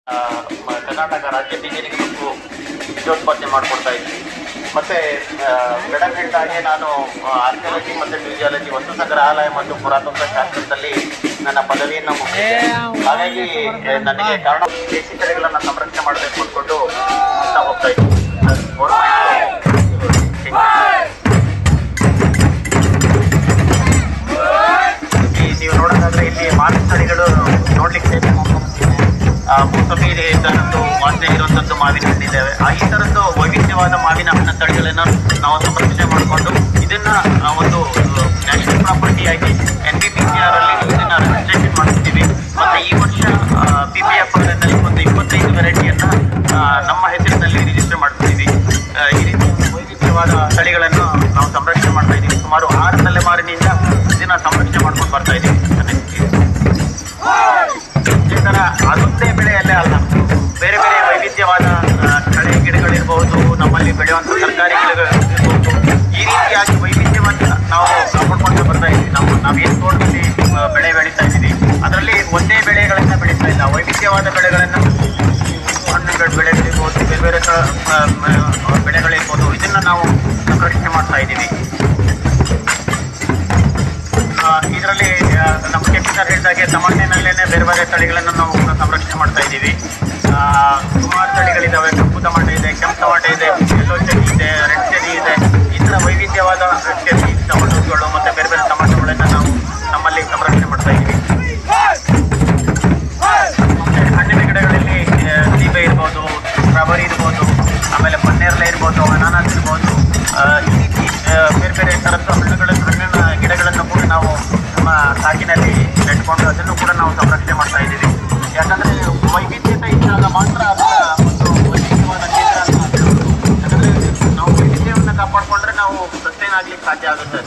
ಕರ್ನಾಟಕ ರಾಜ್ಯ ಬೀಜನಿಗೆ ಮತ್ತು ಬೀಜೋತ್ಪಾದನೆ ಮಾಡಿಕೊಡ್ತಾ ಇದ್ವಿ. ಮತ್ತು ಬೆಳಗ್ಗೆಂಟಾಗಿ ನಾನು ಆರ್ಕಿಯಾಲಜಿ ಮತ್ತು ಮ್ಯೂಸಿಯಾಲಜಿ ವಸ್ತು ಸಂಗ್ರಹಾಲಯ ಮತ್ತು ಪುರಾತತ್ವ ಶಾಸ್ತ್ರದಲ್ಲಿ ನನ್ನ ಪದವಿಯನ್ನು ಮುಗಿಸಿದೆ. ಹಾಗಾಗಿ ನನಗೆ ಕಾರಣ ದೇಶಿ ತಳಿಗಳನ್ನು ಸಂರಕ್ಷಣೆ ಮಾಡಬೇಕು ಅಂದ್ಕೊಂಡು ಹೋಗ್ತಾ ಇದ್ವಿ. ನೀವು ನೋಡೋದಾದ್ರೆ ಇಲ್ಲಿ ಮಾವಿನ ತಳಿಗಳು ನೋಡ್ಲಿಕ್ಕೆ ಮೂಸಂಬಿ ಥರದ್ದು ವಾಸನೆ ಇರುವಂಥದ್ದು ಮಾವಿನ ಹಣ್ಣಿದ್ದಾವೆ. ಈ ಥರದ್ದು ವೈವಿಧ್ಯವಾದ ಮಾವಿನ ಹಣ್ಣಿನ ತಳಿಗಳನ್ನು ನಾವು ಸಂರಕ್ಷಣೆ ಮಾಡಿಕೊಂಡು ಇದನ್ನು ಒಂದು ನ್ಯಾಷನಲ್ ಪ್ರಾಪರ್ಟಿ ಆಗಿ NBPCR ಅಲ್ಲಿ ಇದನ್ನು ರಿಜಿಸ್ಟ್ರೇಷನ್ ಮಾಡ್ತಿದ್ದೀವಿ. ಮತ್ತು ಈ ವರ್ಷ PPF ನಲ್ಲಿ ಒಂದು 25 ವೆರೈಟಿಯನ್ನು ನಮ್ಮ ಹೆಸರಿನಲ್ಲಿ ರಿಜಿಸ್ಟರ್ ಮಾಡ್ತಿದ್ದೀವಿ. ಈ ರೀತಿ ವೈವಿಧ್ಯವಾದ ತಳಿಗಳನ್ನು ನಾವು ಸಂರಕ್ಷಣೆ ಮಾಡ್ತಾ ಇದ್ದೀವಿ. ಸುಮಾರು 6 ತಲೆಮಾರಿನಿಂದ ಇದನ್ನು ಸಂರಕ್ಷಣೆ ಮಾಡ್ಕೊಂಡು ಬರ್ತಾ ಇದ್ದೀವಿ. ಇದೇ ಥರ ಅದೊಂದೇ ಬೆಳೆಯಲ್ಲೇ ಅಲ್ಲ, ಬೇರೆ ಬೇರೆ ವೈವಿಧ್ಯವಾದ ಕಳೆ ಗಿಡಗಳಿರ್ಬೋದು, ನಮ್ಮಲ್ಲಿ ಬೆಳೆಯುವಂಥ ತರಕಾರಿ ಗಿಡಗಳಿರ್ಬೋದು, ಈ ರೀತಿಯಾಗಿ ವೈವಿಧ್ಯವನ್ನು ನಾವು ಕಾಪಾಡ್ಕೊಂಡು ಬರ್ತಾ ಇದ್ದೀವಿ. ನಾವೇನು ತೋಟದಲ್ಲಿ ಬೆಳೆ ಬೆಳೀತಾ ಇದ್ದೀವಿ ಅದರಲ್ಲಿ ಒಂದೇ ಬೆಳೆಗಳನ್ನು ಬೆಳೀತಾ ಇಲ್ಲ, ವೈವಿಧ್ಯವಾದ ಬೆಳೆಗಳನ್ನು, ಹಣ್ಣುಗಳ ಬೆಳೆಗಳಿರ್ಬೋದು, ಬೇರೆ ಬೇರೆ ಬೆಳೆಗಳಿರ್ಬೋದು, ಇದನ್ನು ನಾವು ಸಂರಕ್ಷಣೆ ಮಾಡ್ತಾ ಇದ್ದೀವಿ. ಇದರಲ್ಲಿ ನಮ್ಮ ಕೆಪಿಸರ್ ಹೇಳಿದಾಗೆ ತಮಣ್ಣಿನಲ್ಲೇ ಬೇರೆ ಬೇರೆ ತಳಿಗಳನ್ನು ನಾವು ಕೂಡ ಸಂರಕ್ಷಣೆ ಮಾಡ್ತಾ ಇದ್ದೀವಿ. ಸುಮಾರು ತಳಿಗಳಿದ್ದಾವೆ. ಕಪ್ಪು ಟಮಾಟೆ ಇದೆ, ಕೆಂಪು ಟಮಾಟೆ ಇದೆ, ಯೆಲ್ಲೋ ಚೆರಿ ಇದೆ, ರೆಡ್ ಚೆರಿ ಇದೆ. ಈ ಥರ ವೈವಿಧ್ಯವಾದ ಚೆರಿ ಟೊಮೊಟೊಗಳು ಮತ್ತು ಬೇರೆ ಬೇರೆ ಟೊಮೊಟೊಗಳನ್ನು ನಾವು ನಮ್ಮಲ್ಲಿ ಸಂರಕ್ಷಣೆ ಮಾಡ್ತಾ ಇದ್ದೀವಿ. ಮತ್ತು ಹಣ್ಣಿನ ಗಿಡಗಳಲ್ಲಿ ಸೀಬೆ ಇರ್ಬೋದು, ಸ್ಟ್ರಾಬೆರಿ ಇರ್ಬೋದು, ಆಮೇಲೆ ಪನ್ನೇರಳೆ ಇರ್ಬೋದು, ಅನಾನಸ್ ಇರ್ಬೋದು, ಈ ರೀತಿ ಬೇರೆ ಬೇರೆ ಥರದ್ದು ಹಣ್ಣಿನ ಗಿಡಗಳನ್ನು ಕೂಡ ನಾವು ನಮ್ಮ ಸಾಗಿನಲ್ಲಿ ನೆಟ್ಕೊಂಡು ಅದನ್ನು ಕೂಡ ನಾವು ಸಂರಕ್ಷಣೆ ಮಾಡ್ತಾ ಇದ್ದೀವಿ. ಯಾಕಂದರೆ ವೈವಿಧ್ಯತೆ ಇದ್ದಾಗ ಮಾತ್ರ ಅದರ ಒಂದು ವೈವಿಧ್ಯವಾದ ಕ್ಷೇತ್ರ ಅಂತ ಹೇಳ್ಬೋದು. ಯಾಕಂದರೆ ನಾವು ವೈವಿಧ್ಯವನ್ನು ಕಾಪಾಡಿಕೊಂಡ್ರೆ ನಾವು ಸಸ್ಟೈನ್ ಆಗ್ಲಿಕ್ಕೆ ಸಾಧ್ಯ ಆಗುತ್ತೆ.